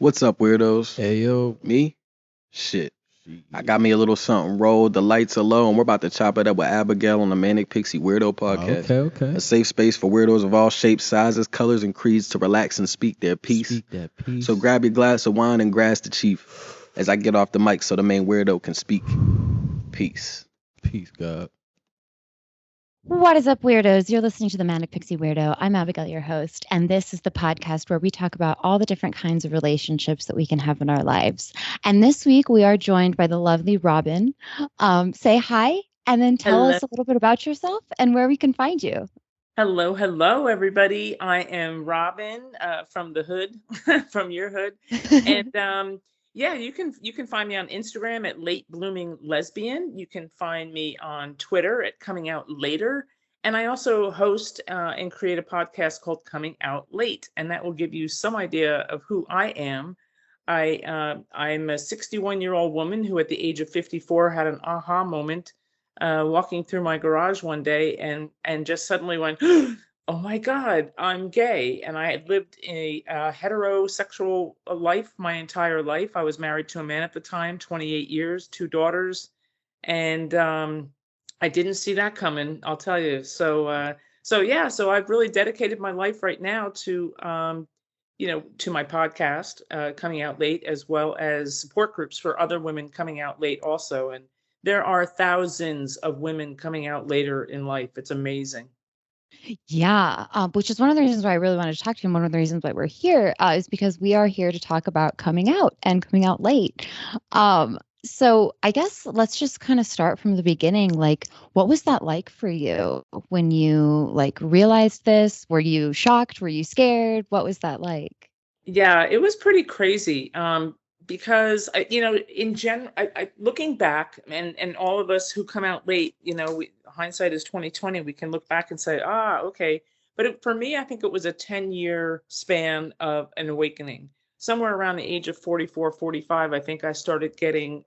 What's up, weirdos? Hey yo. Me? Shit. I got Shit. me a little something rolled. The lights are low, and we're about to chop it up with Abigail on the Manic Pixie Weirdo podcast. Okay, okay. A safe space for weirdos of all shapes, sizes, colors, and creeds to relax and speak their piece. Speak that So peace. grab your glass of wine and grass the chief as I get off the mic so the main weirdo can speak. Peace. Peace, God. What is up, weirdos? You're listening to the Manic Pixie Weirdo. I'm Abigail, your host, and this is the podcast where we talk about all the different kinds of relationships that we can have in our lives. And this week we are joined by the lovely Robin. Say hi and then tell Hello. us a little bit about yourself and where we can find you. Hello, everybody. I am Robin from the hood, from your hood, and yeah, you can find me on Instagram at Late Blooming Lesbian. You can find me on Twitter at Coming Out Later, and I also host and create a podcast called Coming Out Late, and that will give you some idea of who I am. I'm a 61-year-old woman who, at the age of 54, had an aha moment walking through my garage one day and just suddenly went, oh my God, I'm gay. And I had lived a heterosexual life my entire life. I was married to a man at the time, 28 years, two daughters. And I didn't see that coming, I'll tell you. So I've really dedicated my life right now to, to my podcast, Coming Out Late, as well as support groups for other women coming out late also. And there are thousands of women coming out later in life. It's amazing. Yeah, which is one of the reasons why I really wanted to talk to you. And one of the reasons why we're here is because we are here to talk about coming out and coming out late. So I guess let's just kind of start from the beginning. Like, what was that like for you when you realized this? Were you shocked? Were you scared? What was that like? Yeah, it was pretty crazy. Because in general, looking back, and all of us who come out late, hindsight is 2020. We can look back and say, okay. But for me, I think it was a 10-year span of an awakening. Somewhere around the age of 44, 45, I think I started getting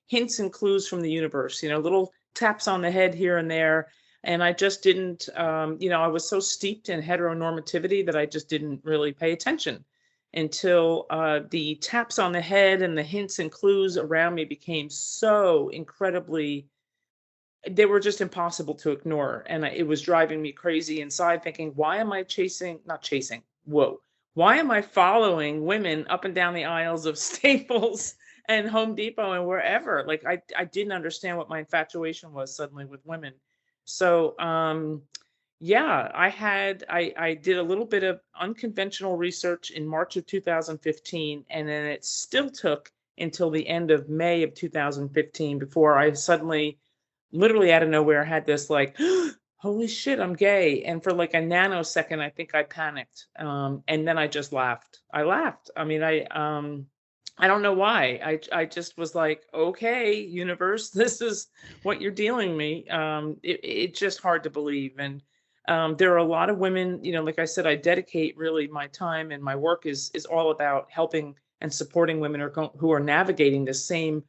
hints and clues from the universe, little taps on the head here and there. And I just didn't, I was so steeped in heteronormativity that I just didn't really pay attention until the taps on the head and the hints and clues around me became so incredibly, they were just impossible to ignore. And it was driving me crazy inside, thinking, why am I why am I following women up and down the aisles of Staples and Home Depot and wherever? Like, I didn't understand what my infatuation was suddenly with women. So yeah, I did a little bit of unconventional research in March of 2015, and then it still took until the end of May of 2015 before I suddenly, literally out of nowhere, had this like, holy shit, I'm gay. And for like a nanosecond, I think I panicked. And then I just laughed. I laughed. I mean, I don't know why. I just was like, okay, universe, this is what you're dealing me. It's just hard to believe. And there are a lot of women, like I said, I dedicate really my time, and my work is all about helping and supporting women who are navigating the same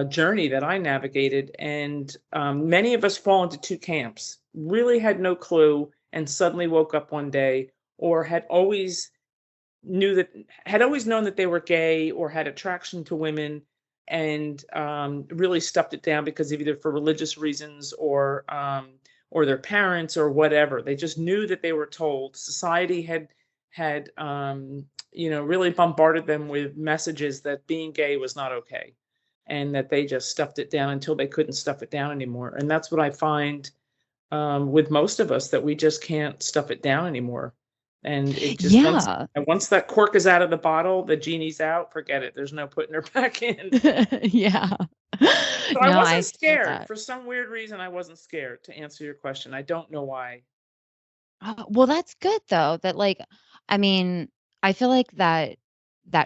journey that I navigated. And many of us fall into two camps: really had no clue and suddenly woke up one day, or had always known that they were gay or had attraction to women, and really stuffed it down because of either for religious reasons or their parents or whatever. They just knew that they were told. Society had really bombarded them with messages that being gay was not okay, and that they just stuffed it down until they couldn't stuff it down anymore. And that's what I find with most of us, that we just can't stuff it down anymore. And it just once that cork is out of the bottle, the genie's out, forget it. There's no putting her back in. Yeah. So I wasn't scared. For some weird reason, I wasn't scared, to answer your question. I don't know why. Well, that's good though. I mean, I feel like that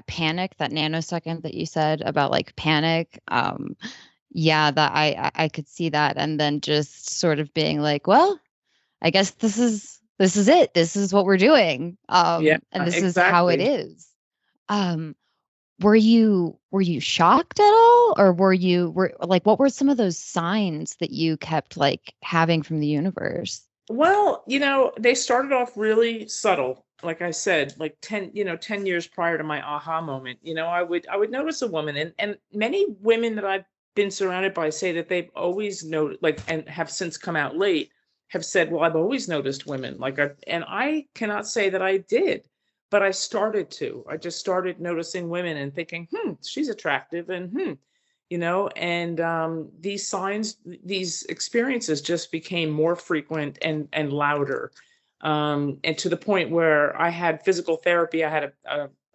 panic, that nanosecond that you said about panic, yeah, that I could see that, and then just sort of being like, well, I guess this is it. This is what we're doing. Yeah, and this is how it exactly. is. Were you shocked at all, or what were some of those signs that you kept having from the universe? Well, they started off really subtle. like I said, like 10 years prior to my aha moment, I would notice a woman, and many women that I've been surrounded by say that they've always noticed, like, and have since come out late, have said, well, I've always noticed women, and I cannot say that I did, but I just started noticing women and thinking, she's attractive, and and these signs, these experiences just became more frequent and louder, and to the point where I had physical therapy. I had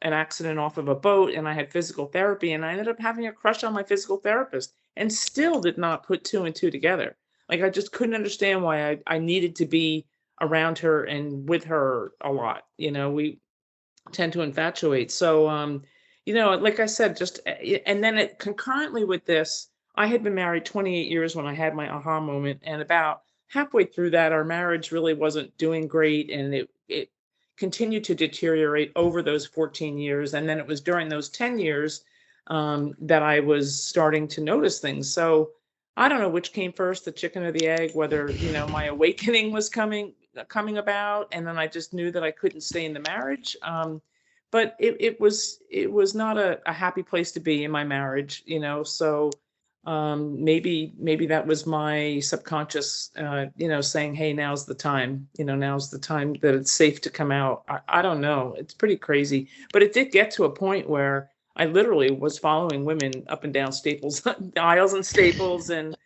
an accident off of a boat, and I had physical therapy, and I ended up having a crush on my physical therapist, and still did not put two and two together. Like, I just couldn't understand why I needed to be around her and with her a lot. We tend to infatuate. So, like I said, and then concurrently with this, I had been married 28 years when I had my aha moment. And about halfway through that, our marriage really wasn't doing great. And it continued to deteriorate over those 14 years. And then it was during those 10 years that I was starting to notice things. So I don't know which came first, the chicken or the egg, whether, my awakening was coming about, and then I just knew that I couldn't stay in the marriage. But it was not a happy place to be in my marriage. So maybe that was my subconscious, saying, hey, now's the time. Now's the time that it's safe to come out. I don't know. It's pretty crazy, but it did get to a point where I literally was following women up and down Staples aisles and Staples, and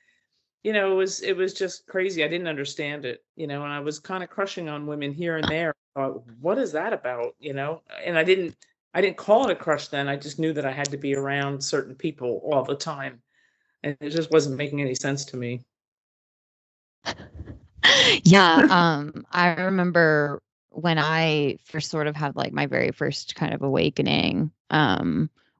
it was just crazy. I didn't understand it, and I was kind of crushing on women here and there. I thought, what is that about? And I didn't call it a crush then. I just knew that I had to be around certain people all the time, and it just wasn't making any sense to me. Yeah, I remember when I first sort of had like my very first kind of awakening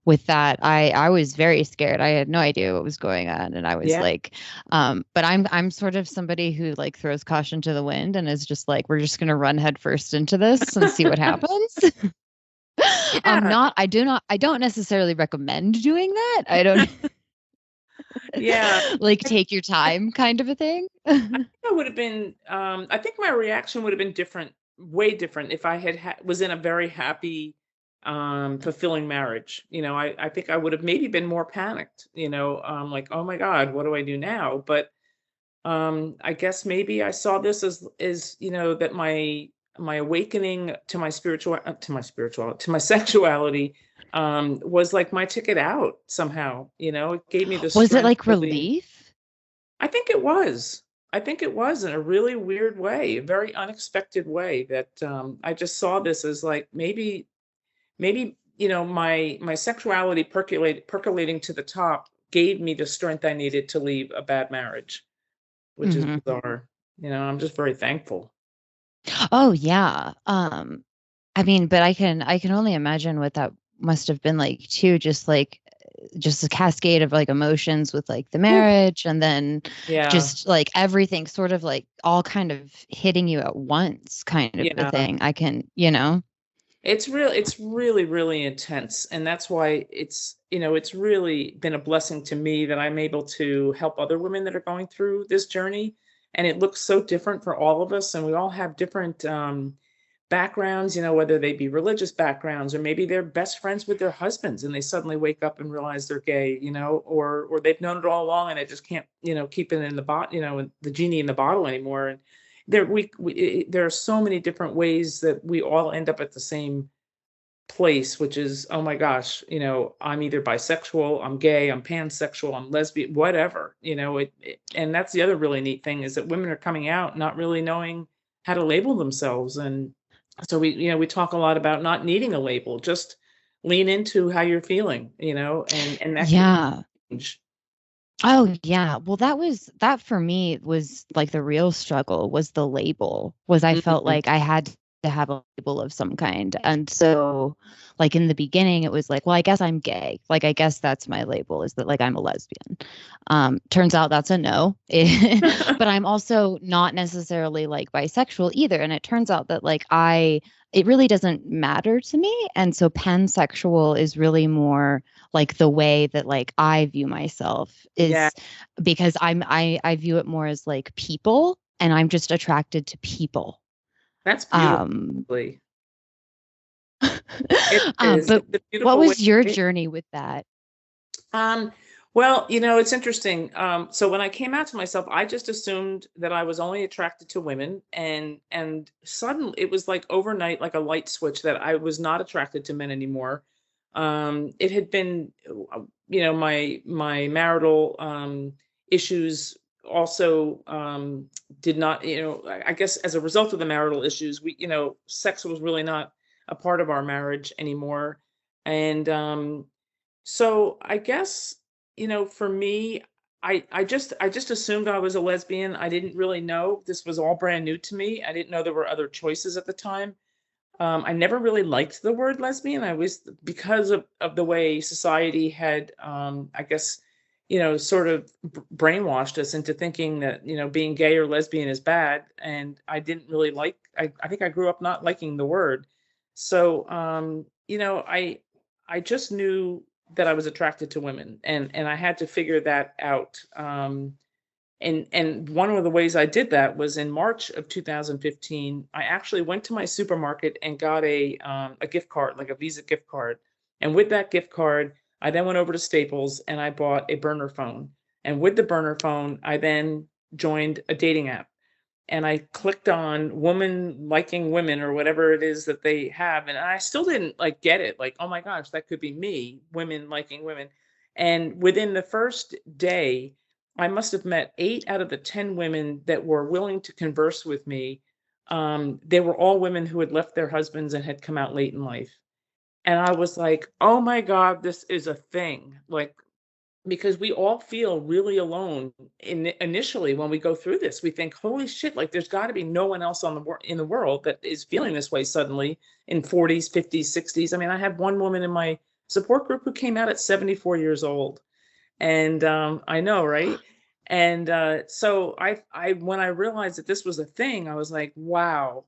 with that. I was very scared. I had no idea what was going on, and I was Yeah. like, but I'm sort of somebody who like throws caution to the wind and is just like, we're just gonna run headfirst into this and see what happens. Yeah. I don't necessarily recommend doing that. I don't Yeah. like take your time kind of a thing. I think my reaction would have been different, way different, if I was in a very happy, fulfilling marriage. I think I would have maybe been more panicked, like, oh my God, what do I do now? But I guess maybe I saw this as that my awakening to my sexuality, was like my ticket out somehow. It gave me the Was it strength like to leave. relief? I think it was. I think it was, in a really weird way, a very unexpected way, that I just saw this as like, maybe my sexuality percolating to the top gave me the strength I needed to leave a bad marriage, which is Mhm. bizarre. I'm just very thankful. Oh yeah. I mean, but I can only imagine what that must have been like too, just a cascade of like emotions with like the Oof. marriage and then Yeah, just like everything sort of like all kind of hitting you at once kind of a yeah. thing. I can. It's really, really intense. And that's why it's really been a blessing to me that I'm able to help other women that are going through this journey. And it looks so different for all of us. And we all have different backgrounds, whether they be religious backgrounds, or maybe they're best friends with their husbands and they suddenly wake up and realize they're gay, or they've known it all along and they just can't, keep it in the the genie in the bottle anymore. And there are so many different ways that we all end up at the same place, which is, oh my gosh, I'm either bisexual, I'm gay, I'm pansexual, I'm lesbian, whatever. And that's the other really neat thing, is that women are coming out not really knowing how to label themselves. And so we talk a lot about not needing a label, just lean into how you're feeling, and that can Yeah. change. Oh yeah. Well, that for me was like the real struggle was the label. Was I felt Mhm. like I had to have a label of some kind. And so like in the beginning it was like, well, I guess I'm gay. Like I guess that's my label, is that like I'm a lesbian. Turns out that's a no. But I'm also not necessarily like bisexual either. And it turns out that like it really doesn't matter to me. And so pansexual is really more like the way that like I view myself, Yeah, is because I view it more as like people, and I'm just attracted to people. that's beautiful. Um Really. It is. But It's a what beautiful way. was your journey with that? Well, it's interesting. So when I came out to myself, I just assumed that I was only attracted to women, and suddenly it was like overnight, like a light switch, that I was not attracted to men anymore. It had been, my marital issues also did not, I guess as a result of the marital issues, sex was really not a part of our marriage anymore, and so I guess, for me, I just assumed I was a lesbian. I didn't really know. This was all brand new to me. I didn't know there were other choices at the time. I never really liked the word lesbian. I was, because of the way society had, I guess, sort of brainwashed us into thinking that, being gay or lesbian is bad. And I didn't really I think I grew up not liking the word. So, I just knew that I was attracted to women, and I had to figure that out. And one of the ways I did that was in March of 2015. I actually went to my supermarket and got a gift card, like a Visa gift card. And with that gift card, I then went over to Staples and I bought a burner phone. And with the burner phone, I then joined a dating app, and I clicked on woman liking women or whatever it is that they have. And I still didn't like get it. Like, oh my gosh, that could be me, women liking women. And within the first day, I must have met 8 out of the 10 women that were willing to converse with me. They were all women who had left their husbands and had come out late in life. And I was like, oh my God, this is a thing. Like, because we all feel really alone initially when we go through this. We think, holy shit, like there's got to be no one else in the world that is feeling this way suddenly in 40s, 50s, 60s. I mean, I had one woman in my support group who came out at 74 years old. And I know, right? And so when I realized that this was a thing, I was like, wow,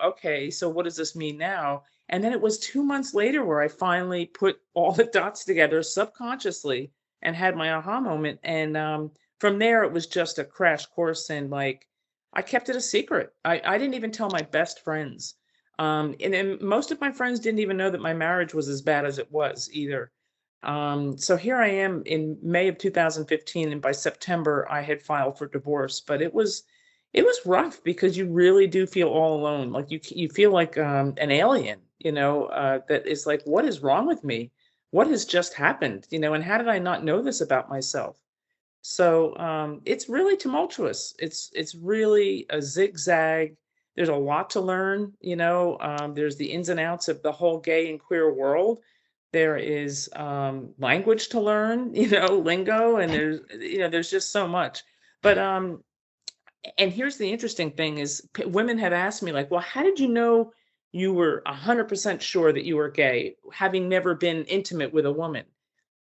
okay, so what does this mean now? And then it was 2 months later where I finally put all the dots together subconsciously and had my aha moment. And from there, it was just a crash course. And like, I kept it a secret. I didn't even tell my best friends. And then most of my friends didn't even know that my marriage was as bad as it was either. So here I am in May of 2015, and by September I had filed for divorce. But it was rough because you really do feel all alone. Like you feel like an alien, that is like, what is wrong with me? What has just happened? And how did I not know this about myself? So it's really tumultuous. It's really a zigzag. There's a lot to learn. There's the ins and outs of the whole gay and queer world. There is language to learn, lingo, and there's just so much. But and here's the interesting thing is women have asked me like, well, how did you know you were 100% sure that you were gay, having never been intimate with a woman?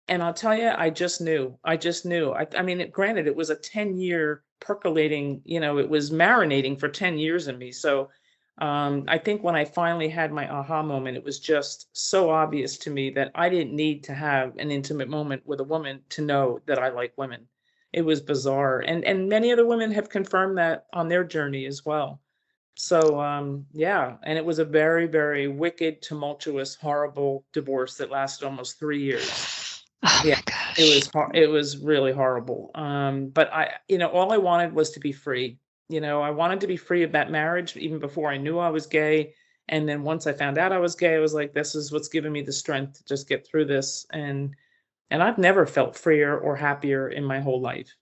And I'll tell you, I just knew. I just knew. I mean, granted, it was a 10-year percolating, it was marinating for 10 years in me. So I think when I finally had my aha moment, it was just so obvious to me that I didn't need to have an intimate moment with a woman to know that I like women. It was bizarre. And many other women have confirmed that on their journey as well. So yeah, and it was a very, very wicked, tumultuous, horrible divorce that lasted almost 3 years. Oh Yeah, my gosh. it was really horrible. But all I wanted was to be free. I wanted to be free of that marriage even before I knew I was gay. And then once I found out I was gay, I was like, this is what's given me the strength to just get through this. And I've never felt freer or happier in my whole life.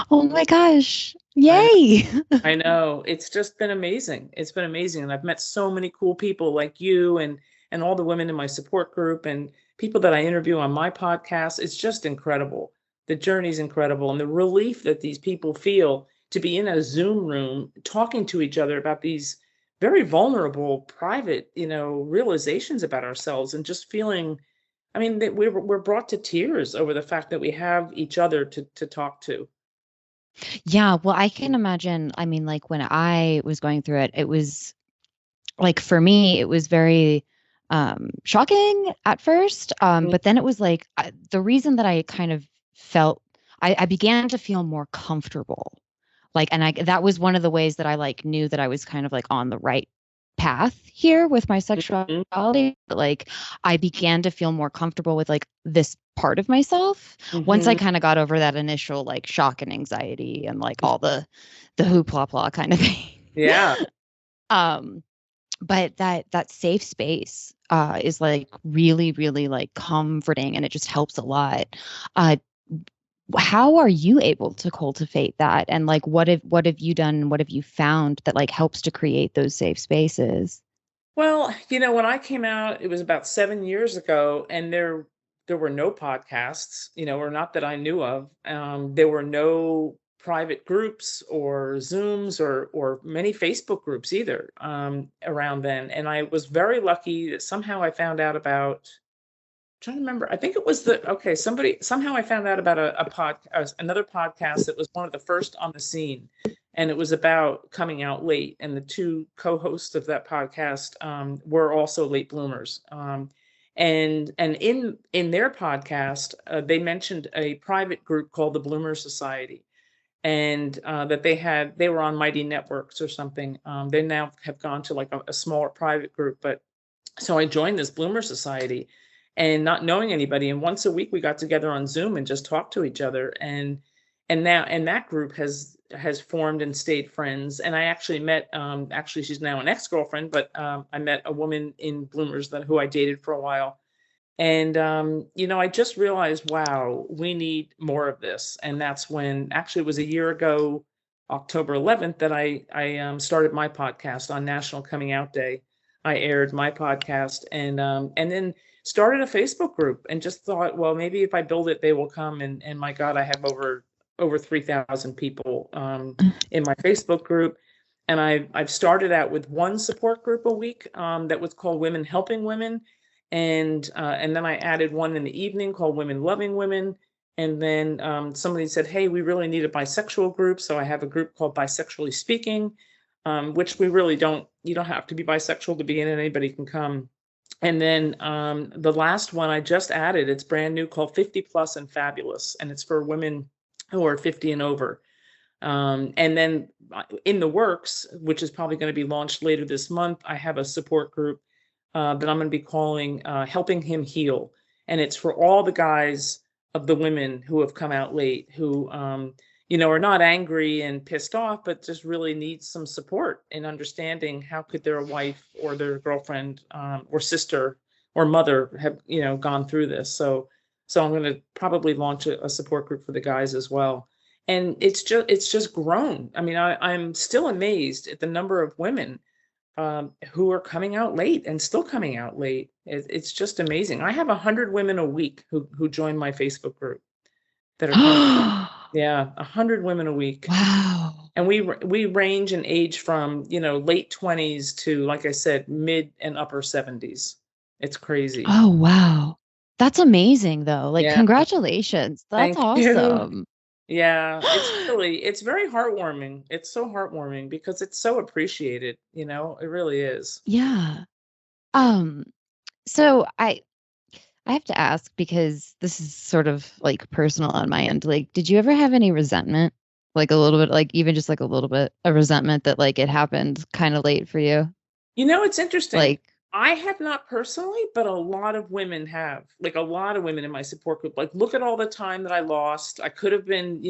Oh my gosh. I know. Yay. I know. It's just been amazing. It's been amazing. And I've met so many cool people like you and all the women in my support group and people that I interview on my podcast. It's just incredible. The journey's incredible. And the relief that these people feel to be in a Zoom room talking to each other about these very vulnerable, private, realizations about ourselves, and just feeling, I mean, that we're brought to tears over the fact that we have each other to talk to. Yeah, well, I can imagine. I mean, like when I was going through it, it was like for me, it was very shocking at first. But then it was like the reason that I kind of felt I began to feel more comfortable. Like, and that was one of the ways that I like knew that I was kind of like on the right path here with my Mhm. sexuality. Like I began to feel more comfortable with like this part of myself once I Mhm. kind of got over that initial like shock and anxiety and like all the hoopla blah kind of thing. Yeah. um but that safe space is like really really like comforting, and it just helps a lot. uh how are you able to cultivate that, and like what have you done, what have you found that like helps to create those safe spaces? Well, when I came out, it was about 7 years ago, and there were no podcasts, or not that I knew of. There were no private groups or Zooms or many Facebook groups either around then. And I was very lucky that somehow I found out about. Trying to remember. I think it was somebody somehow I found out about another podcast that was one of the first on the scene, and it was about coming out late. And the two co-hosts of that podcast were also late bloomers. And in their podcast, they mentioned a private group called the Bloomer Society, and that they were on Mighty Networks or something. They now have gone to like a smaller private group, but so I joined this Bloomer Society and not knowing anybody. And once a week we got together on Zoom and just talked to each other. And that group has formed and stayed friends. And I actually met actually she's now an ex-girlfriend, but I met a woman in Bloomers who I dated for a while. And I just realized, wow, we need more of this. And that's when actually it was a year ago, October 11th, that I started my podcast on National Coming Out Day. I aired my podcast and then started a Facebook group and just thought, well, maybe if I build it, they will come. And my God, I have over 3,000 people in my Facebook group. And I've started out with one support group a week that was called Women Helping Women, and then I added one in the evening called Women Loving Women. And then somebody said, "Hey, we really need a bisexual group," so I have a group called Bisexually Speaking, which we really don't. You don't have to be bisexual to be in it. Anybody can come. And then the last one I just added, it's brand new, called 50 Plus and Fabulous, and it's for women who are 50 and over. And then in the works, which is probably going to be launched later this month, I have a support group that I'm going to be calling Helping Him Heal. And it's for all the guys of the women who have come out late, who, are not angry and pissed off, but just really need some support in understanding how could their wife or their girlfriend or sister or mother have, gone through this. So I'm going to probably launch a support group for the guys as well. And it's just grown. I mean, I'm still amazed at the number of women who are coming out late and still coming out late. It's just amazing. I have 100 women a week who join my Facebook group that are coming. Yeah, 100 women a week, Wow. and we range in age from late 20s to, like I said, mid and upper 70s. It's crazy. Oh, wow. That's amazing though. Like Yeah, congratulations. That's thank you. awesome. Yeah, it's very heartwarming. It's so heartwarming because it's so appreciated. It really is. Yeah. Um, so I have to ask because this is sort of like personal on my end. Like, did you ever have any resentment? Like a little bit, like even just like a little bit of resentment that like it happened kind of late for you? It's interesting. Like, I have not personally, but a lot of women have. Like a lot of women in my support group. Like, look at all the time that I lost. I could have been,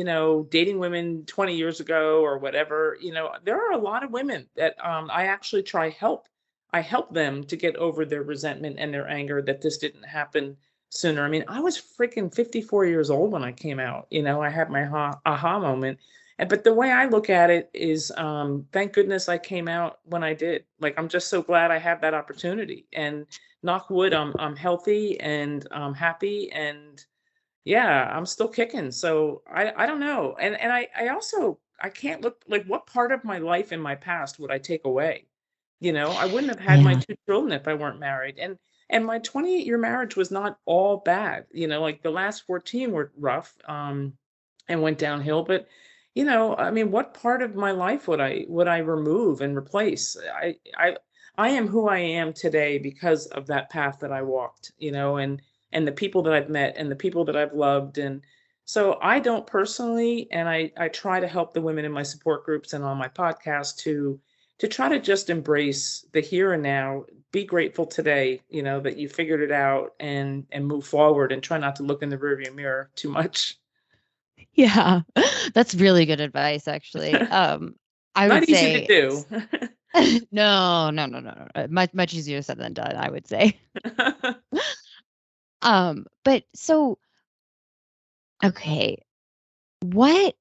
dating women 20 years ago or whatever. There are a lot of women that I actually help. I help them to get over their resentment and their anger that this didn't happen sooner. I mean, I was freaking 54 years old when I came out. I had my aha moment. But the way I look at it is, thank goodness I came out when I did. Like, I'm just so glad I had that opportunity. And knock wood, I'm healthy and I'm happy, and yeah, I'm still kicking. So I don't know. And I also I can't look like what part of my life in my past would I take away? I wouldn't have had my yeah. two children if I weren't married. And my 28-year marriage was not all bad. Like the last 14 were rough. And went downhill. But I mean, what part of my life would I remove and replace? I am who I am today because of that path that I walked, and the people that I've met and the people that I've loved. And so I don't personally, and I try to help the women in my support groups and on my podcast to try to just embrace the here and now, be grateful today, that you figured it out, and move forward, and try not to look in the rearview mirror too much. Yeah. That's really good advice, actually. I would Not easy to say do. no, no, no, no, no. Much easier said than done, I would say. But so okay, what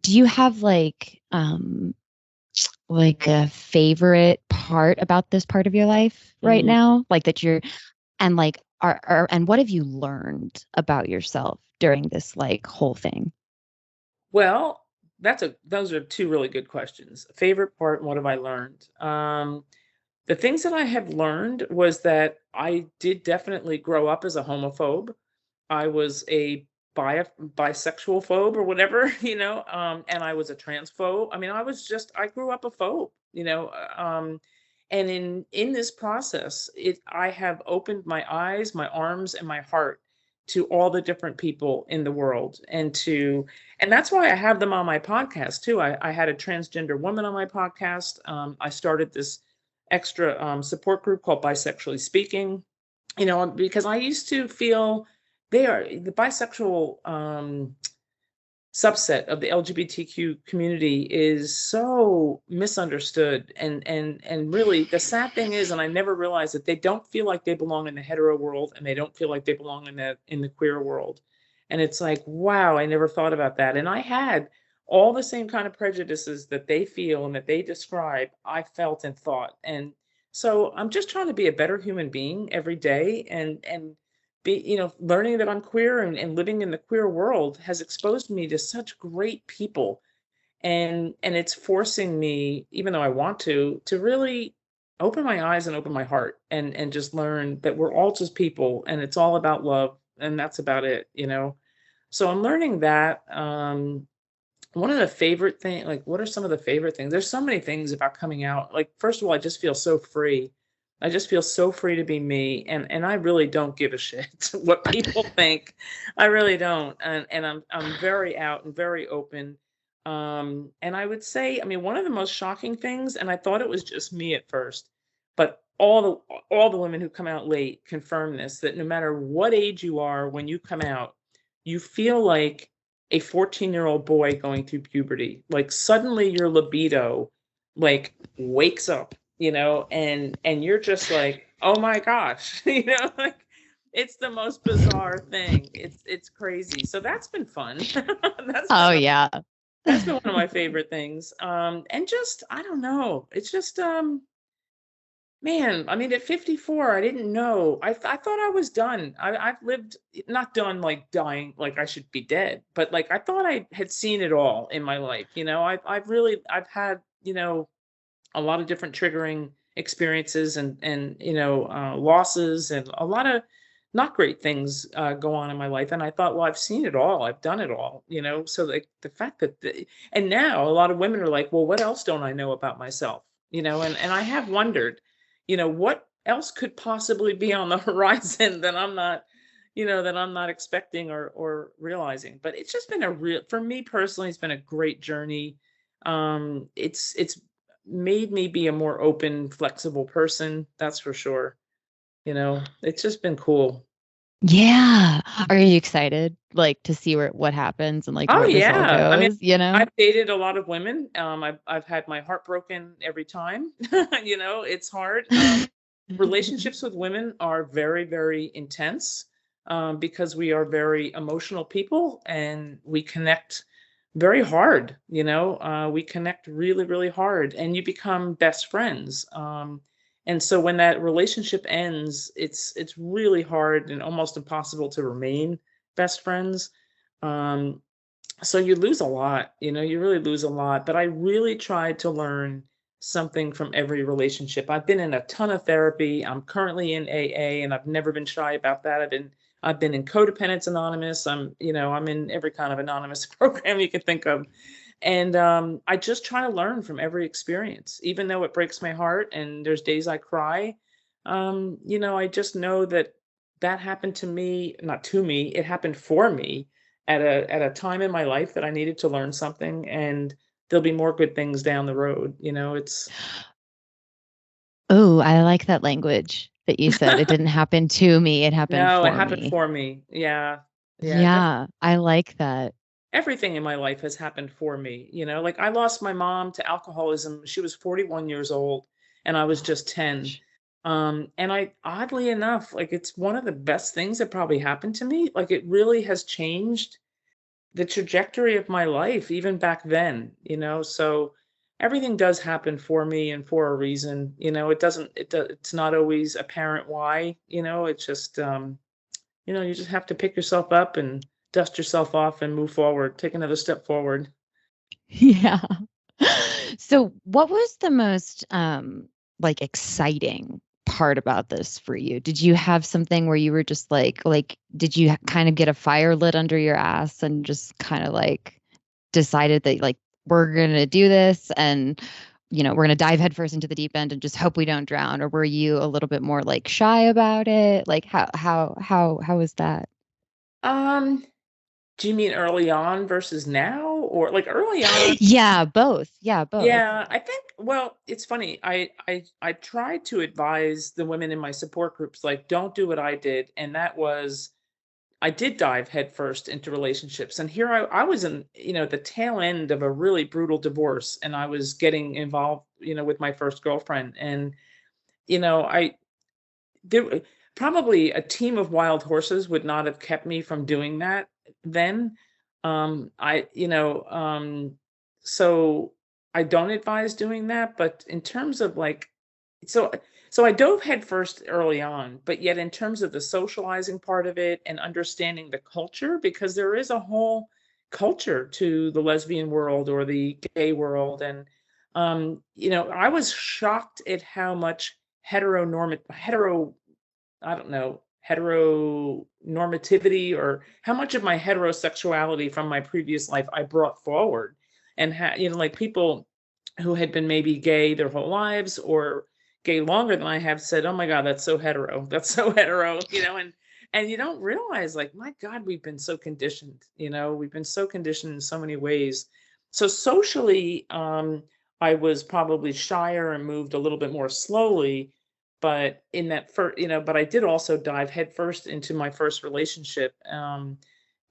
do you have like a favorite part about this part of your life right Mm. now? Like that you're and like and what have you learned about yourself during this like whole thing? Well, those are two really good questions. Favorite part and what have I learned? The things that I have learned was that I did definitely grow up as a homophobe. I was a bisexual phobe or whatever, and I was a transphobe. I mean, I grew up a phobe, and in this process, I have opened my eyes, my arms, and my heart to all the different people in the world, and that's why I have them on my podcast too. I had a transgender woman on my podcast. I started this extra support group called Bisexually Speaking, because I used to feel the bisexual subset of the LGBTQ community is so misunderstood, and really the sad thing is, and I never realized that they don't feel like they belong in the hetero world, and they don't feel like they belong in the queer world. And it's like, wow, I never thought about that. And I had all the same kind of prejudices that they feel and that they describe, I felt and thought. And so I'm just trying to be a better human being every day, and be, learning that I'm queer, and living in the queer world has exposed me to such great people. And it's forcing me, even though I want to really open my eyes and open my heart, and just learn that we're all just people, and it's all about love, and that's about it. So I'm learning that. One of the favorite thing, like, what are some of the favorite things? There's so many things about coming out. Like, first of all, I just feel so free. I just feel so free to be me, and I really don't give a shit what people think. I really don't. And I'm very out and very open. And I would say, I mean, one of the most shocking things, and I thought it was just me at first, but all the women who come out late confirm this, that no matter what age you are when you come out, you feel like a 14-year-old boy going through puberty. Like, suddenly your libido like wakes up, and you're just like, oh my gosh, like, it's the most bizarre thing. It's crazy. So that's been fun. Oh yeah. That's been one of my favorite things. And just, I don't know. It's just man, I mean, at 54, I didn't know. I thought I was done. I've lived, not done like dying, like I should be dead, but like I thought I had seen it all in my life. I've had, a lot of different triggering experiences, and losses, and a lot of not great things go on in my life. And I thought, well, I've seen it all. I've done it all. So like the fact that and now a lot of women are like, well, what else don't I know about myself? And I have wondered, what else could possibly be on the horizon that I'm not expecting or realizing. But it's just been for me personally, it's been a great journey. It's made me be a more open, flexible person. That's for sure. It's just been cool. Yeah. Are you excited like to see what happens and like Oh where this all yeah. I mean, goes, you know? I've dated a lot of women. I've had my heart broken every time. It's hard. Relationships with women are very, very intense, because we are very emotional people, and we connect very hard. We connect really, really hard, and you become best friends. And so when that relationship ends, it's really hard and almost impossible to remain best friends. Um, so you lose a lot, you really lose a lot. But I really tried to learn something from every relationship. I've been in a ton of therapy. I'm currently in AA, and I've never been shy about that. I've been in Codependence Anonymous. I'm in every kind of anonymous program you can think of. And I just try to learn from every experience, even though it breaks my heart and there's days I cry. I just know that that happened to me, not to me, it happened for me at a time in my life that I needed to learn something. And there'll be more good things down the road. It's Oh, I like that language that you said. It didn't happen to me, it happened no, it for happened me. for me. Yeah. Yeah, Yeah, I like that. everything in my life has happened for me. Like I lost my mom to alcoholism. She was 41 years old and I was just 10. And I, oddly enough, like it's one of the best things that probably happened to me. Like it really has changed the trajectory of my life, even back then. So everything does happen for me and for a reason. It's not always apparent why. It's just you just have to pick yourself up and dust yourself off and move forward, take another step forward. Yeah. So what was the most like exciting part about this for you? Did you have something where you were just like did you kind of get a fire lit under your ass and just kind of like decided that like we're going to do this and we're going to dive headfirst into the deep end and just hope we don't drown, or were you a little bit more like shy about it? Like how was that? Um, do you mean early on versus now, or like early on? Yeah, both. Yeah, both. Yeah, I think, well, it's funny. I tried to advise the women in my support groups, like, don't do what I did. And that was, I did dive headfirst into relationships. And here I was in, the tail end of a really brutal divorce. And I was getting involved, with my first girlfriend. And, I, there probably a team of wild horses would not have kept me from doing that then. I so I don't advise doing that, but in terms of like, so so I dove headfirst early on, but yet in terms of the socializing part of it and understanding the culture, because there is a whole culture to the lesbian world or the gay world. And I was shocked at how much hetero I don't know, heteronormativity, or how much of my heterosexuality from my previous life I brought forward. And like people who had been maybe gay their whole lives or gay longer than I have said, "Oh my God, that's so hetero. That's so hetero," and you don't realize, like, my God, we've been so conditioned. We've been so conditioned in so many ways. So socially, I was probably shyer and moved a little bit more slowly, but in that first, but I did also dive headfirst into my first relationship.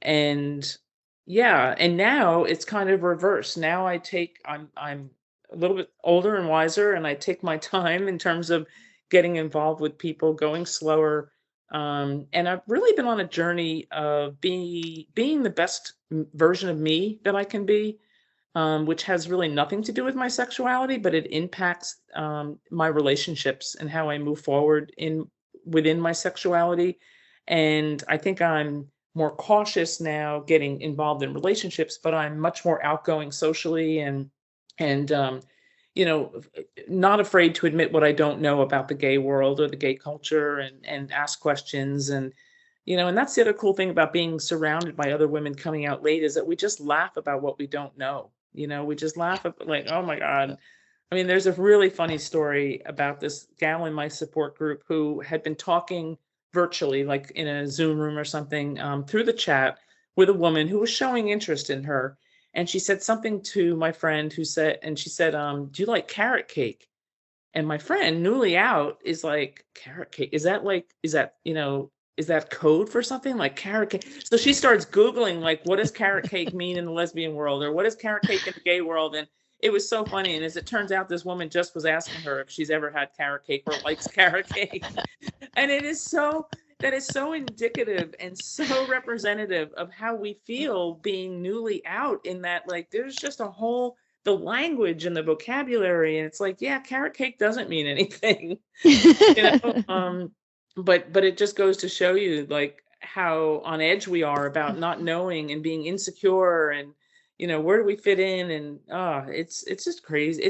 And yeah, and now it's kind of reverse. Now I'm a little bit older and wiser, and I take my time in terms of getting involved with people, going slower. And I've really been on a journey of being the best version of me that I can be, which has really nothing to do with my sexuality, but it impacts my relationships and how I move forward within my sexuality. And I think I'm more cautious now getting involved in relationships, but I'm much more outgoing socially, and you know, not afraid to admit what I don't know about the gay world or the gay culture, and ask questions. And and that's the other cool thing about being surrounded by other women coming out late, is that we just laugh about what we don't know. We just laugh at, like, oh my God. I mean, there's a really funny story about this gal in my support group who had been talking virtually, like in a Zoom room or something, through the chat with a woman who was showing interest in her. And she said something to my friend, and she said, "Do you like carrot cake?" And my friend, newly out, is like, "Carrot cake? Is that code for something like carrot cake?" So she starts Googling, like, what does carrot cake mean in the lesbian world? Or what is carrot cake in the gay world? And it was so funny. And as it turns out, this woman just was asking her if she's ever had carrot cake or likes carrot cake. And that is so indicative and so representative of how we feel being newly out, in that, like, there's just a whole, the language and the vocabulary, and it's like, yeah, carrot cake doesn't mean anything. you know but it just goes to show you, like, how on edge we are about not knowing and being insecure, and where do we fit in. And it's just crazy.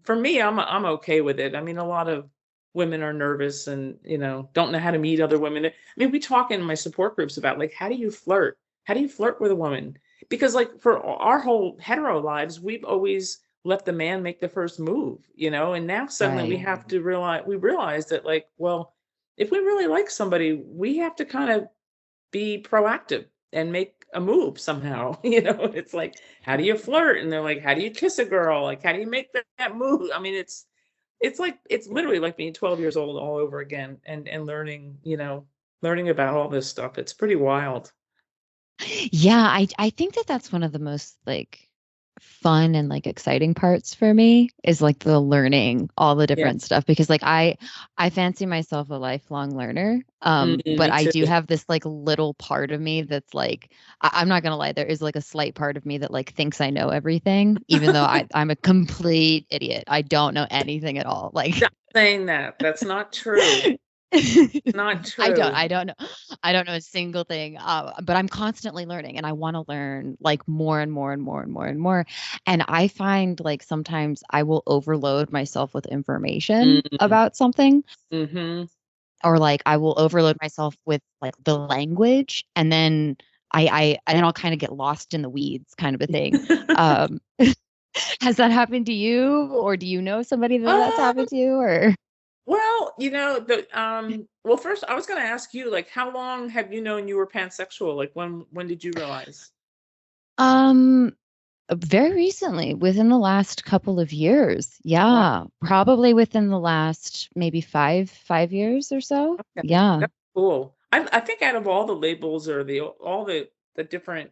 For me, I'm okay with it. I mean, a lot of women are nervous and don't know how to meet other women. I mean, we talk in my support groups about, like, how do you flirt with a woman? Because, like, for our whole hetero lives, we've always let the man make the first move, and now suddenly we Right. have to realize that, like, well, if we really like somebody, we have to kind of be proactive, and make a move somehow. It's like, how do you flirt? And they're like, how do you kiss a girl? Like, how do you make that move? I mean, it's literally like being 12 years old all over again, and learning about all this stuff. It's pretty wild. Yeah, I think that that's one of the most like fun and like exciting parts for me is like the learning all the Yeah. different stuff, because like I fancy myself a lifelong learner, but Me I too. do have this like little part of me that's like I'm not gonna lie, there is like a slight part of me that like thinks I know everything, even though I'm a complete idiot. I don't know anything at all. Like Stop saying that. That's not true. Not I don't. true. I don't know. I don't know a single thing. But I'm constantly learning, and I want to learn like more and more and more and more and more. And I find like sometimes I will overload myself with information Mm-hmm. about something, Mm-hmm. or like I will overload myself with like the language, and then and then I'll kind of get lost in the weeds, kind of a thing. Um, has that happened to you, or do you know somebody that that's happened to, or? Well, well, first I was going to ask you, like, how long have you known you were pansexual? Like, when did you realize? Um, Very recently, within the last couple of years. Wow. Yeah, probably within the last maybe five years or so. Okay, Yeah. that's cool. I think out of all the labels, or all the different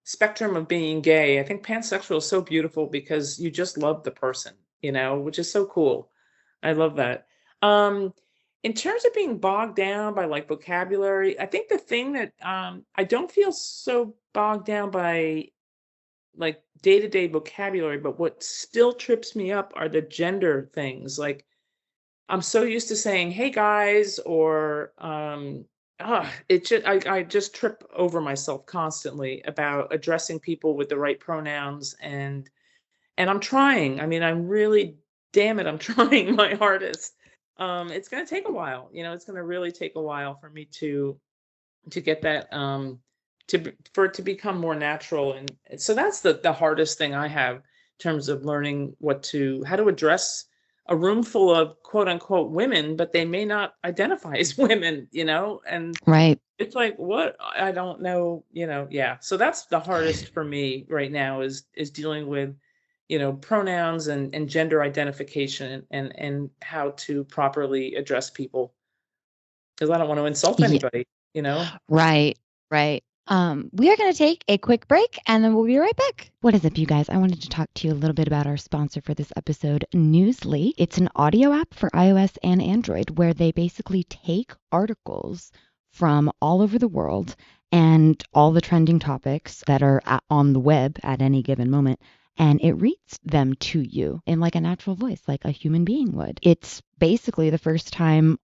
spectrum of being gay, I think pansexual is so beautiful because you just love the person, which is so cool. I love that. Um, in terms of being bogged down by like vocabulary, I think the thing that I don't feel so bogged down by like day-to-day vocabulary, but what still trips me up are the gender things. Like, I'm so used to saying, "Hey guys," or I just trip over myself constantly about addressing people with the right pronouns, and I'm trying. I mean, I'm really, damn it, I'm trying my hardest. It's going to take a while. It's going to really take a while for me to get that for it to become more natural. And so that's the hardest thing I have in terms of learning how to address a room full of quote unquote women, but they may not identify as women, and Right. it's like, what? I don't know, yeah. So that's the hardest for me right now, is dealing with pronouns and gender identification, and how to properly address people, because I don't want to insult Yeah. anybody. Right. Right. We are going to take a quick break, and then we'll be right back. What is up, you guys? I wanted to talk to you a little bit about our sponsor for this episode, Newsly. It's an audio app for iOS and Android where they basically take articles from all over the world and all the trending topics that are on the web at any given moment, and it reads them to you in like a natural voice, like a human being would. It's basically the first time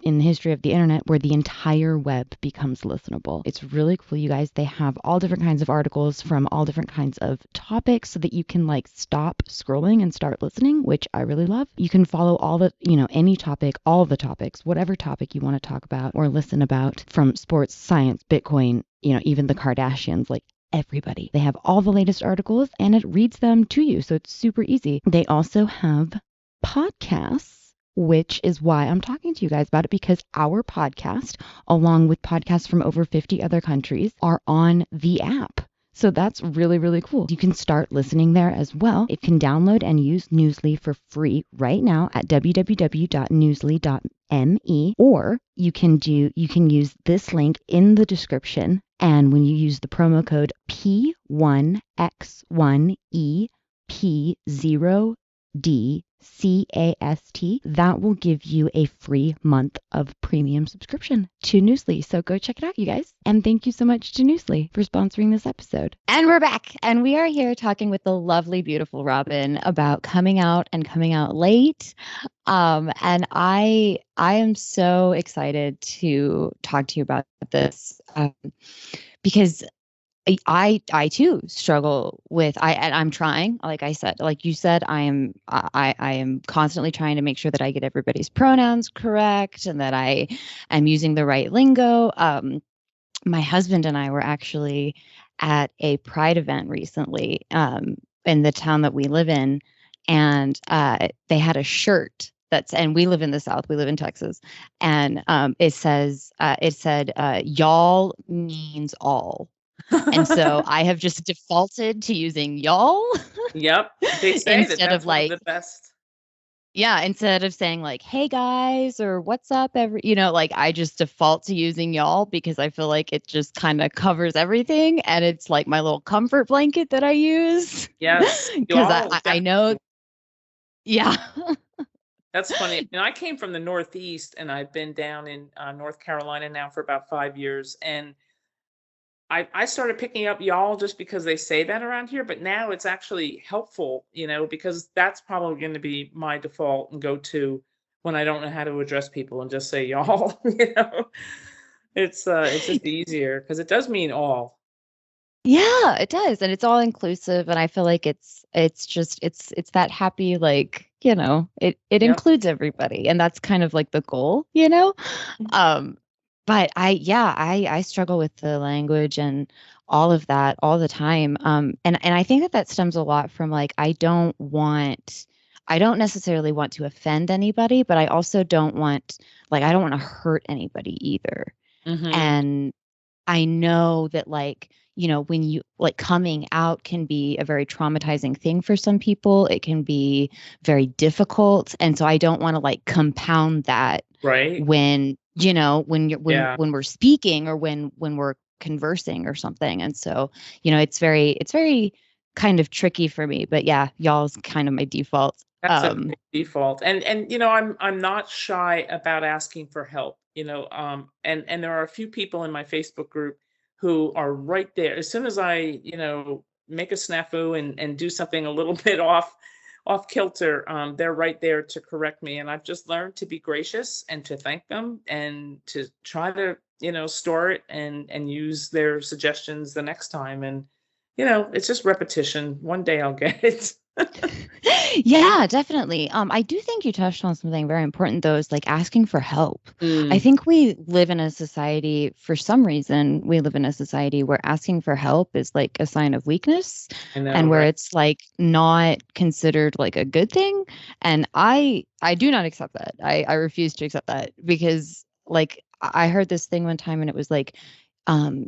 in the history of the internet where the entire web becomes listenable. It's really cool, you guys. They have all different kinds of articles from all different kinds of topics so that you can like stop scrolling and start listening, which I really love. You can follow all the, any topic, all the topics, whatever topic you want to talk about or listen about, from sports, science, Bitcoin, even the Kardashians, like everybody. They have all the latest articles and it reads them to you. So it's super easy. They also have podcasts, which is why I'm talking to you guys about it, because our podcast, along with podcasts from over 50 other countries, are on the app. So that's really, really cool. You can start listening there as well. You can download and use Newsly for free right now at www.newsly.me, or you can use this link in the description, and when you use the promo code P1X1EP0DCAST, that will give you a free month of premium subscription to Newsly. So go check it out, you guys. And thank you so much to Newsly for sponsoring this episode. And we're back, and we are here talking with the lovely, beautiful Robin about coming out and coming out late. And I am so excited to talk to you about this, because I too struggle with and I'm trying, like I said, like you said, I am constantly trying to make sure that I get everybody's pronouns correct and that I am using the right lingo. My husband and I were actually at a Pride event recently, in the town that we live in, and they had a shirt and we live in the South, we live in Texas, and it said y'all means all. And so I have just defaulted to using y'all. Yep. They say that instead that's of one of like, the best. yeah, instead of saying like, hey guys, or what's up, like I just default to using y'all because I feel like it just kind of covers everything. And it's like my little comfort blanket that I use. Yes. Because Y'all I know, definitely. yeah. That's funny. And I came from the Northeast, and I've been down in North Carolina now for about 5 years. And I started picking up y'all just because they say that around here, but now it's actually helpful, because that's probably going to be my default and go to when I don't know how to address people and just say y'all. It's just easier because it does mean all. Yeah, it does. And it's all inclusive. And I feel like it's that happy, like, it Yep. includes everybody. And that's kind of like the goal. Um, but I struggle with the language and all of that all the time. And I think that stems a lot from like, I don't necessarily want to offend anybody, but I also I don't want to hurt anybody either. Hmm. And I know that when you like coming out can be a very traumatizing thing for some people. It can be very difficult. And so I don't want to like compound that Right. when we're speaking or when we're conversing or something. And so, it's very kind of tricky for me. But yeah, y'all's kind of my default. That's a great default. And I'm not shy about asking for help, and there are a few people in my Facebook group who are right there. As soon as I, make a snafu and do something a little bit off kilter, they're right there to correct me. And I've just learned to be gracious and to thank them and to try to, store it and use their suggestions the next time. And, it's just repetition. One day I'll get it. Yeah, definitely. I do think you touched on something very important, though, is like asking for help. I Mm, think we live in a society, for some reason, we live in a society where asking for help is like a sign of weakness I know, and where right? it's like not considered like a good thing. And I do not accept that. I refuse to accept that because like I heard this thing one time and it was like,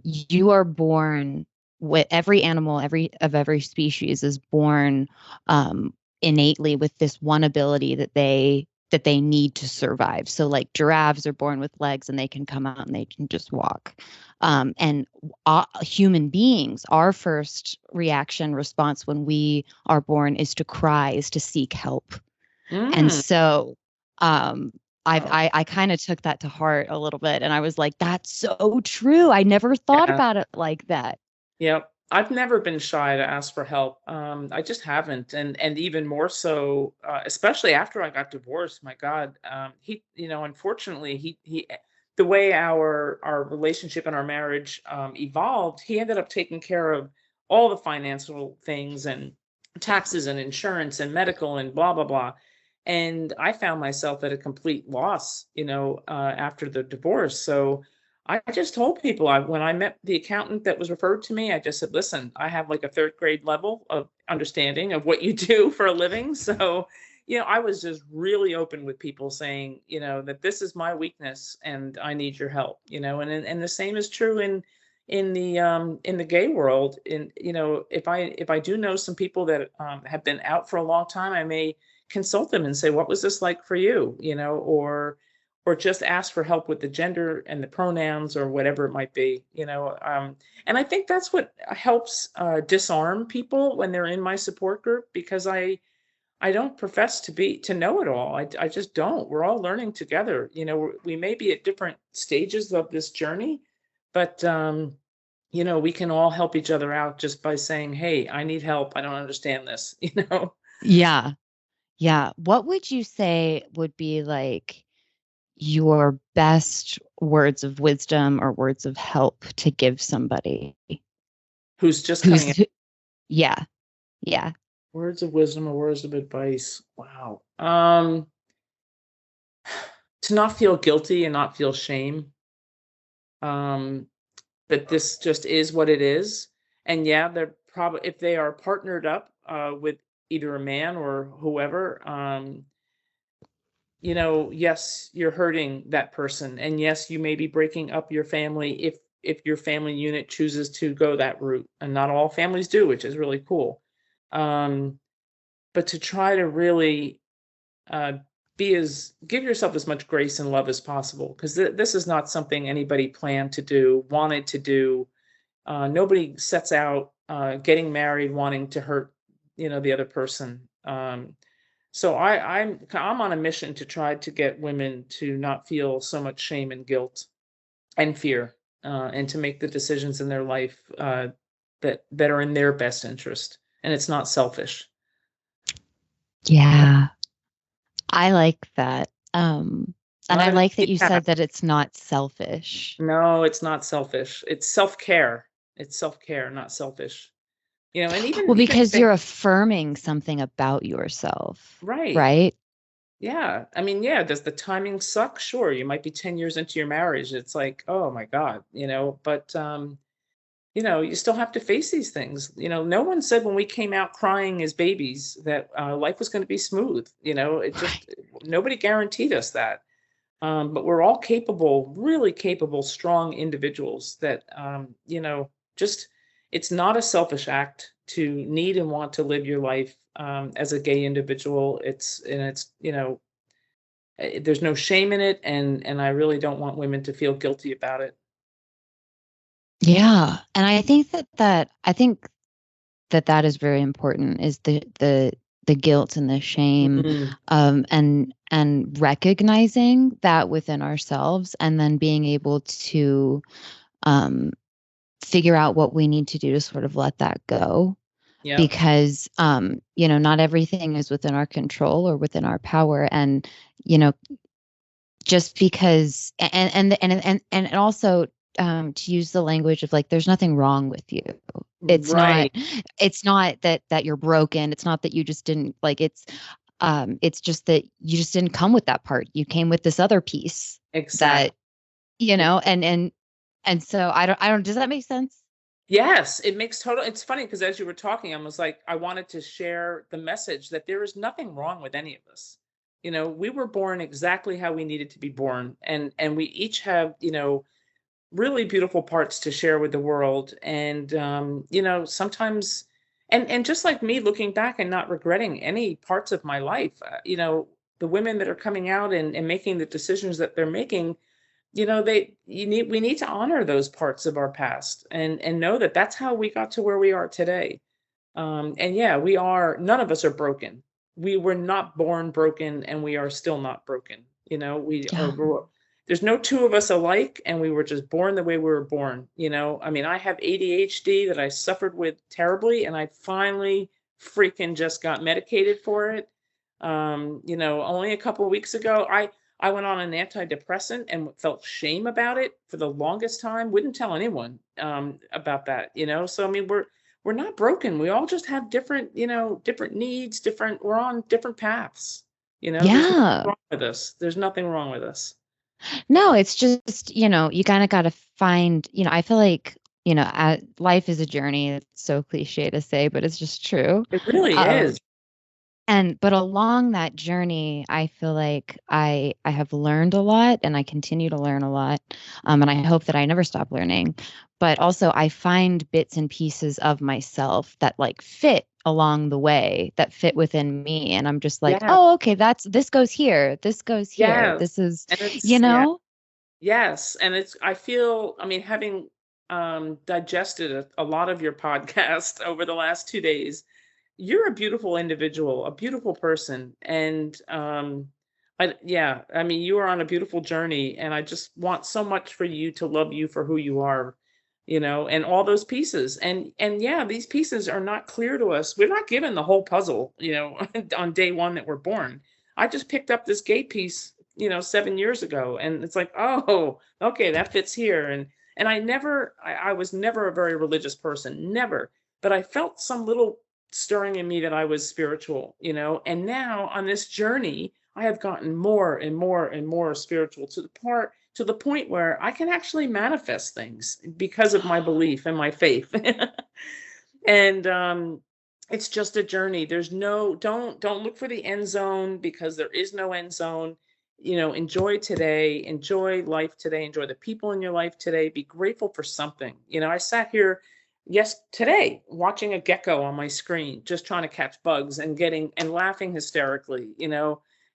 you are born with every animal, every species is born innately with this one ability that they need to survive. So like giraffes are born with legs and they can come out and they can just walk. And human beings, our first reaction response when we are born is to cry, is to seek help. And Mm, so um, wow. I kind of took that to heart a little bit. And I was like, that's so true. I never thought Yeah. about it like that. Yep. I've never been shy to ask for help. I just haven't, and even more so, especially after I got divorced. My God, unfortunately, the way our relationship and our marriage evolved, he ended up taking care of all the financial things and taxes and insurance and medical and blah blah blah. And I found myself at a complete loss, after the divorce. So I just told people when I met the accountant that was referred to me, I just said, listen, I have like a third grade level of understanding of what you do for a living. So, I was just really open with people saying, that this is my weakness and I need your help, and the same is true in the gay world. If I do know some people that have been out for a long time, I may consult them and say, what was this like for you? Or just ask for help with the gender and the pronouns or whatever it might be, and I think that's what helps disarm people when they're in my support group, because I don't profess to know it all. I just don't. We're all learning together. We may be at different stages of this journey, but we can all help each other out just by saying, hey, I need help, I don't understand this. Yeah. Yeah. What would you say would be like your best words of wisdom or words of help to give somebody Who's just coming in. who's, yeah, yeah. Words of wisdom or words of advice. Wow. To not feel guilty and not feel shame, um, that this just is what it is. And yeah, they're probably, if they are partnered up with either a man or whoever, yes, you're hurting that person, and yes, you may be breaking up your family if your family unit chooses to go that route, and not all families do, which is really cool. Um, but to try to really uh, give yourself as much grace and love as possible, because this is not something anybody planned to do, wanted to do. Nobody sets out getting married wanting to hurt, the other person. So I'm on a mission to try to get women to not feel so much shame and guilt and fear, and to make the decisions in their life that are in their best interest, and it's not selfish. Yeah, I like that. And Not I an like that easy you task. said that it's not selfish. No, it's not selfish. It's self-care. It's self-care, not selfish. And Well, even because you're affirming something about yourself, right. right? Yeah. I mean, yeah, does the timing suck? Sure. You might be 10 years into your marriage. It's like, oh my God, but you still have to face these things. No one said when we came out crying as babies that life was going to be smooth. It just, Right. nobody guaranteed us that. But we're all capable, really capable, strong individuals that, just, it's not a selfish act to need and want to live your life as a gay individual. There's no shame in it. And I really don't want women to feel guilty about it. Yeah. And I think that is very important, is the guilt and the shame, Mhm. and recognizing that within ourselves, and then being able to um figure out what we need to do to sort of let that go, Yep. because not everything is within our control or within our power. And you know just because, and also, to use the language of, like, there's nothing wrong with you. It's not Right. it's not that you're broken. It's not that you just didn't, like, it's just that you just didn't come with that part. You came with this other piece Exactly. that, and so I don't does that make sense? Yes, it makes total it's funny because as you were talking, I was like, I wanted to share the message that there is nothing wrong with any of us. We were born exactly how we needed to be born, and we each have, really beautiful parts to share with the world. And sometimes, and just like me looking back and not regretting any parts of my life, the women that are coming out and making the decisions that they're making, we need to honor those parts of our past and know that that's how we got to where we are today. And yeah, none of us are broken. We were not born broken, and we are still not broken. Yeah. There's no two of us alike, and we were just born the way we were born. I mean, I have ADHD that I suffered with terribly, and I finally freaking just got medicated for it. Only a couple of weeks ago, I went on an antidepressant and felt shame about it for the longest time. Wouldn't tell anyone about that. So I mean, we're not broken. We all just have different needs, we're on different paths. There's nothing Yeah. wrong with us. There's nothing wrong with us. No, it's just, you kind of got to find, I feel like, life is a journey. It's so cliche to say, but it's just true. It really Um, is. but along that journey, I feel like I have learned a lot, and I continue to learn a lot. And I hope that I never stop learning. But also, I find bits and pieces of myself that, like, fit along the way, that fit within me. And I'm just like, Yeah. oh, okay, this goes here. This goes here. Yes. This is, And you it's yeah. know? Yes. And I feel, I mean, having digested a lot of your podcast over the last 2 days, you're a beautiful individual, a beautiful person. And yeah, I mean, you are on a beautiful journey, and I just want so much for you to love you for who you are, and all those pieces. And yeah, these pieces are not clear to us. We're not given the whole puzzle, on day one that we're born. I just picked up this gay piece, 7 years ago, and it's like, oh, okay, that fits here. And I was never a very religious person, never, but I felt some little stirring in me that I was spiritual, and now on this journey, I have gotten more and more and more spiritual to the point where I can actually manifest things because of my belief and my faith. And it's just a journey. There's no don't look for the end zone, because there is no end zone. enjoy today, enjoy life today, enjoy the people in your life today, be grateful for something. I sat here today watching a gecko on my screen, just trying to catch bugs and laughing hysterically.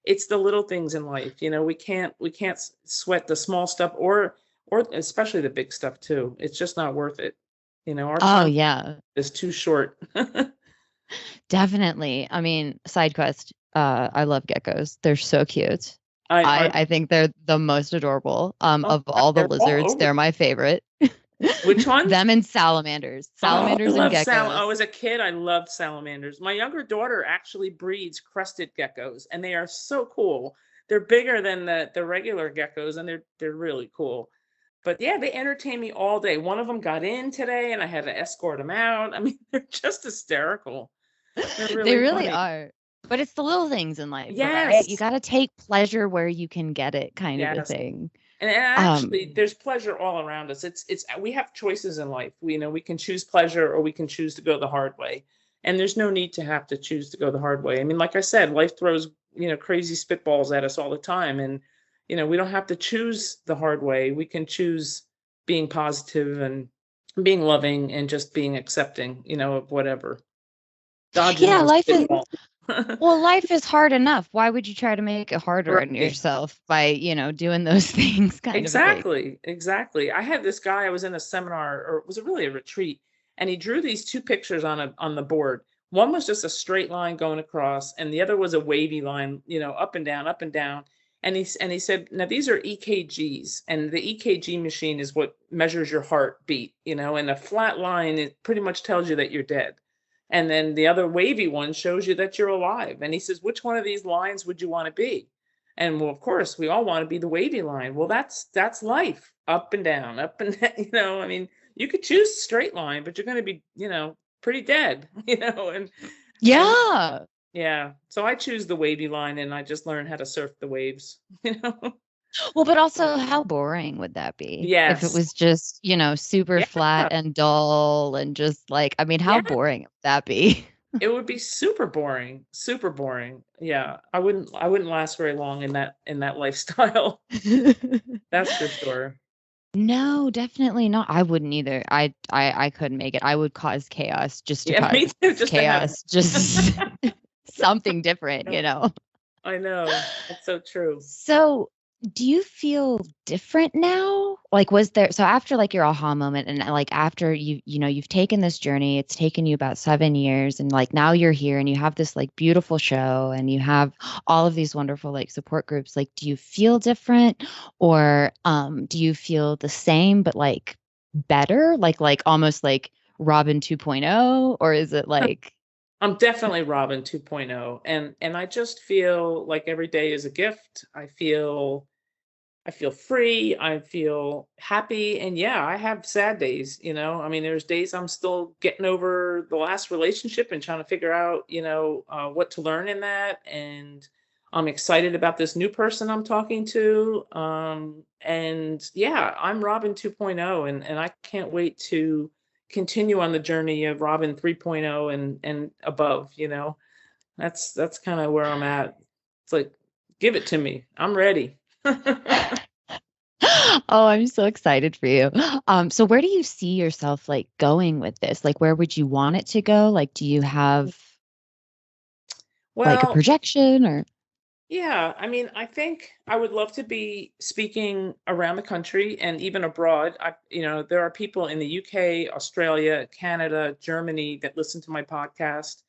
It's the little things in life. We can't sweat the small stuff, or especially the big stuff too. It's just not worth it. Our Oh time yeah, is too short. definitely. I mean, side quest. I love geckos. They're so cute. I I think they're the most adorable. Oh, Of all the they're all lizards, over. they're my favorite. Which ones? Them and salamanders. Oh, I Salamanders and love geckos. as a kid, I loved salamanders. My younger daughter actually breeds crested geckos, and they are so cool. They're bigger than the regular geckos, and they're really cool. But yeah, they entertain me all day. One of them got in today, and I had to escort him out. I mean, they're just hysterical. They're They really really funny. are. But it's the little things in life, right? You Yes, got to take pleasure where you can get it, kind of a yes. thing. And Um, actually, there's pleasure all around us. It's we have choices in life. We can choose pleasure, or we can choose to go the hard way. And there's no need to have to choose to go the hard way. I mean, like I said, life throws, crazy spitballs at us all the time. And, we don't have to choose the hard way. We can choose being positive and being loving and just being accepting, of whatever. Dodging yeah, those life is pitfalls. well, life is hard enough. Why would you try to make it harder on Right. yourself by, doing those things, kind of a thing? Exactly. I had this guy, I was in a seminar, or was it really a retreat? And he drew these two pictures on the board. One was just a straight line going across, and the other was a wavy line, up and down, up and down. And he said, now these are EKGs, and the EKG machine is what measures your heartbeat, and a flat line, it pretty much tells you that you're dead. And then the other wavy one shows you that you're alive. And he says, which one of these lines would you want to be? And well, of course, we all want to be the wavy line. Well, that's life, up and down, up and down. I mean, you could choose a straight line, but you're going to be, pretty dead, and Yeah. yeah. So I choose the wavy line, and I just learn how to surf the waves. Well, but also, how boring would that be if it Yes. was just, super Yeah. flat and dull and just like, I mean, how Yeah. boring would that be? It would be super boring. Super boring. Yeah. I wouldn't last very long in that lifestyle. That's for sure. No, definitely not. I wouldn't either. I couldn't make it. I would cause chaos just to Yeah, me cause too. Just to have chaos, just something different, I know. That's so true. So, do you feel different now? Like, was there, so after like your aha moment and like after you've taken this journey, it's taken you about 7 years, and like now you're here and you have this like beautiful show and you have all of these wonderful like support groups. Like, do you feel different, or do you feel the same but like better? Like almost like Robin 2.0, or is it like, I'm definitely Robin 2.0, and I just feel like every day is a gift. I feel free, I feel happy, and yeah, I have sad days, I mean, there's days I'm still getting over the last relationship and trying to figure out, what to learn in that, and I'm excited about this new person I'm talking to, and yeah, I'm Robin 2.0, and I can't wait to continue on the journey of Robin 3.0 and above. That's kind of where I'm at. It's like, give it to me, I'm ready. oh, I'm so excited for you. So where do you see yourself like going with this? Like, where would you want it to go? Like, do you have like a Well, projection or? yeah, I mean, I think I would love to be speaking around the country and even abroad. There are people in the UK, Australia, Canada, Germany that listen to my podcast.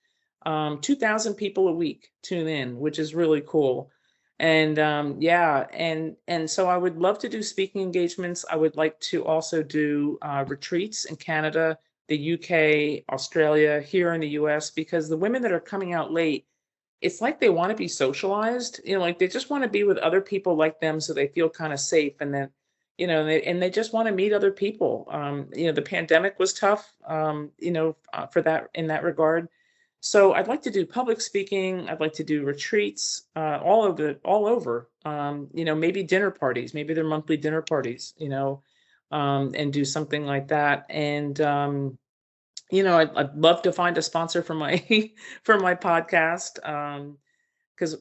2,000 people a week tune in, which is really cool. And yeah, and so I would love to do speaking engagements. I would like to also do retreats in Canada, the UK, Australia, here in the US, because the women that are coming out late, it's like they want to be socialized, like they just want to be with other people like them so they feel kind of safe. And then, they just want to meet other people. The pandemic was tough, for that, in that regard. So I'd like to do public speaking. I'd like to do retreats, all over, maybe dinner parties, maybe they're monthly dinner parties, and do something like that. And, I'd love to find a sponsor for my for my podcast, because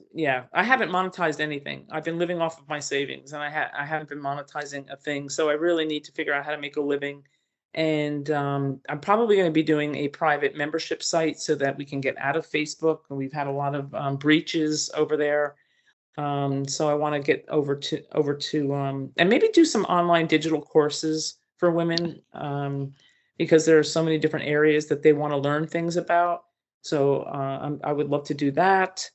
I haven't monetized anything. I've been living off of my savings, and I haven't been monetizing a thing. So I really need to figure out how to make a living. And I'm probably going to be doing a private membership site so that we can get out of Facebook. And we've had a lot of breaches over there. So I want to get over to and maybe do some online digital courses for women, because there are so many different areas that they want to learn things about. So I would love to do that.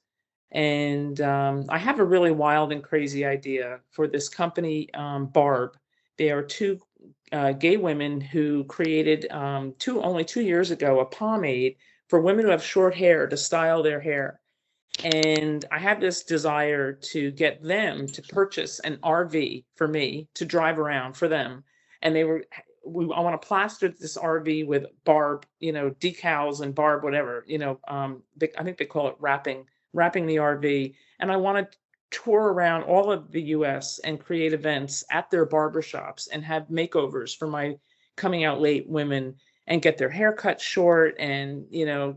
And I have a really wild and crazy idea for this company, Barb. They are two gay women who created only 2 years ago a pomade for women who have short hair to style their hair. And I had this desire to get them to purchase an RV for me to drive around for them. And I want to plaster this RV with Barb, decals and Barb, whatever, I think they call it wrapping the RV. And I want to tour around all of the US and create events at their barbershops and have makeovers for my coming out late women, and get their hair cut short, and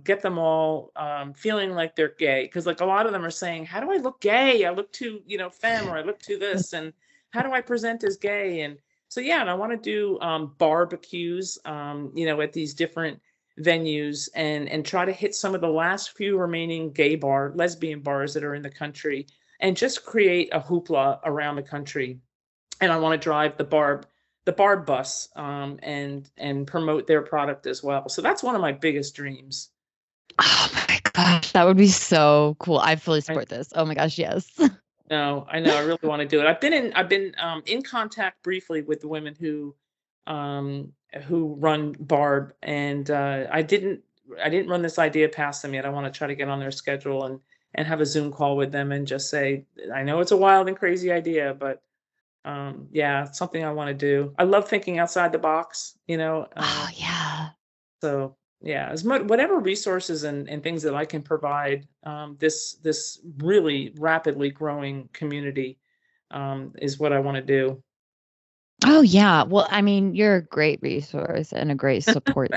get them all feeling like they're gay, because like a lot of them are saying, how do I look gay? I look too femme, or I look too this, and how do I present as gay? And so and I want to do barbecues at these different venues, and try to hit some of the last few remaining lesbian bars that are in the country, and just create a hoopla around the country. And I want to drive the Barb bus, and promote their product as well. So that's one of my biggest dreams. Oh my gosh, that would be so cool. I fully support this. Oh my gosh, yes. No, I know. I really want to do it. I've been in contact briefly with the women who run Barb, and I didn't run this idea past them yet. I want to try to get on their schedule and have a Zoom call with them and just say, I know it's a wild and crazy idea, but it's something I want to do. I love thinking outside the box, Oh yeah. So whatever resources and things that I can provide this really rapidly growing community is what I want to do. Oh yeah. Well, I mean, you're a great resource and a great support.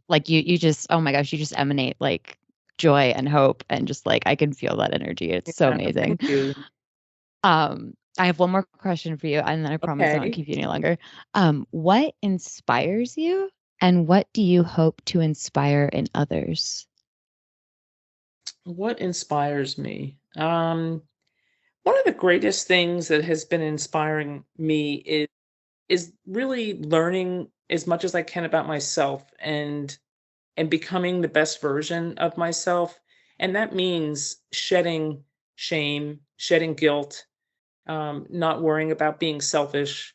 Like you just, oh my gosh, you just emanate like joy and hope, and just like I can feel that energy. It's so amazing. Thank you. I have one more question for you, and then I promise I won't keep you any longer. What inspires you, and what do you hope to inspire in others? What inspires me? One of the greatest things that has been inspiring me is really learning as much as I can about myself, and becoming the best version of myself. And that means shedding shame, shedding guilt, not worrying about being selfish.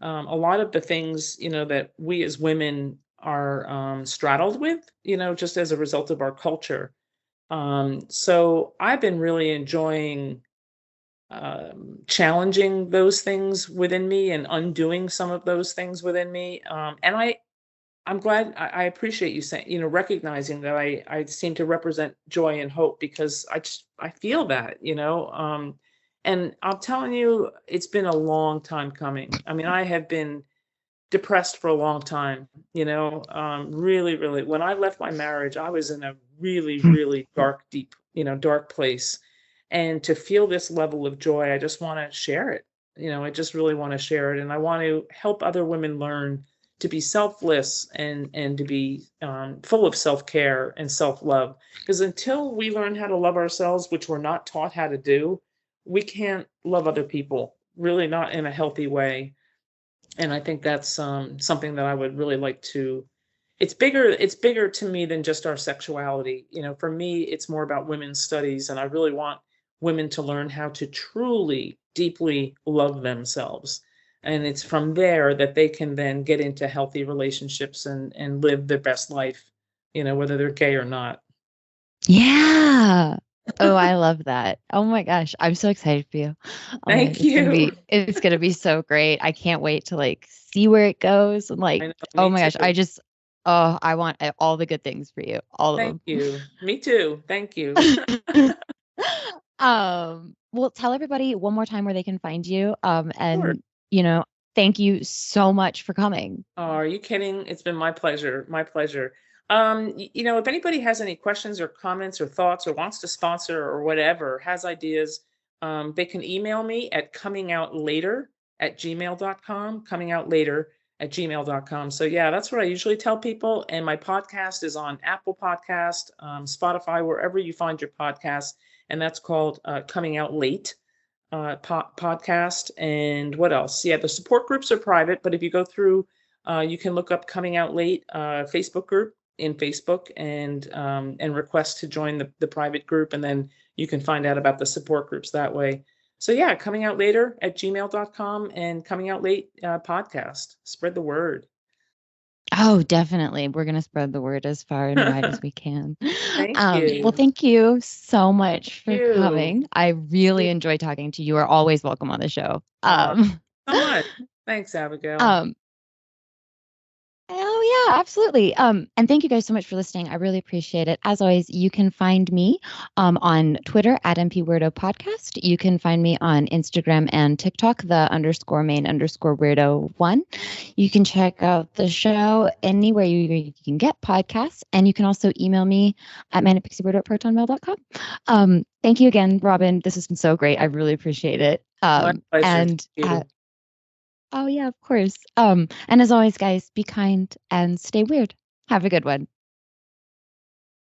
A lot of the things, that we as women are straddled with, just as a result of our culture. So I've been really enjoying challenging those things within me and undoing some of those things within me. And I'm glad, I appreciate you saying, recognizing that I seem to represent joy and hope, because I feel that, and I'm telling you, it's been a long time coming. I mean, I have been depressed for a long time, really, really. When I left my marriage, I was in a really, really dark, deep, dark place. And to feel this level of joy, I just want to share it. I just really want to share it. And I want to help other women learn to be selfless, and to be full of self-care and self-love. Because until we learn how to love ourselves, which we're not taught how to do, we can't love other people, really not in a healthy way. And I think that's something that I would really like to. It's bigger to me than just our sexuality. For me, it's more about women's studies, and I really want women to learn how to truly, deeply love themselves. And it's from there that they can then get into healthy relationships and live their best life, whether they're gay or not. Yeah. Oh, I love that. Oh my gosh, I'm so excited for you. Thank you. It's gonna be so great. I can't wait to like see where it goes, and like, oh my gosh, I want all the good things for you, all of them. Thank you. Me too. Thank you. Well, tell everybody one more time where they can find you. And Sure. Thank you so much for coming. Oh, are you kidding? It's been my pleasure. My pleasure. If anybody has any questions or comments or thoughts or wants to sponsor or whatever, has ideas, they can email me at comingoutlater@gmail.com, comingoutlater@gmail.com. So yeah, that's what I usually tell people. And my podcast is on Apple Podcast, Spotify, wherever you find your podcast. And that's called Coming Out Late podcast. And what else? Yeah, the support groups are private, but if you go through, you can look up Coming Out Late Facebook group in Facebook and request to join the private group, and then you can find out about the support groups that way. So yeah, comingoutlater@gmail.com and Coming Out Late podcast. Spread the word. Oh, definitely. We're going to spread the word as far and wide as we can. Thank you. Well, thank you so much for Thank you. coming. I really enjoy talking to you. You are always welcome on the show. So much. Thanks, Abigail. Oh yeah, absolutely. And thank you guys so much for listening. I really appreciate it. As always, you can find me on Twitter at MPWeirdo Podcast. You can find me on Instagram and TikTok, _main_weirdo1. You can check out the show anywhere you can get podcasts, and you can also email me at manicpixieweirdo@protonmail.com. Thank you again, Robin. This has been so great. I really appreciate it. My pleasure. And oh yeah, of course. And as always, guys, be kind and stay weird. Have a good one.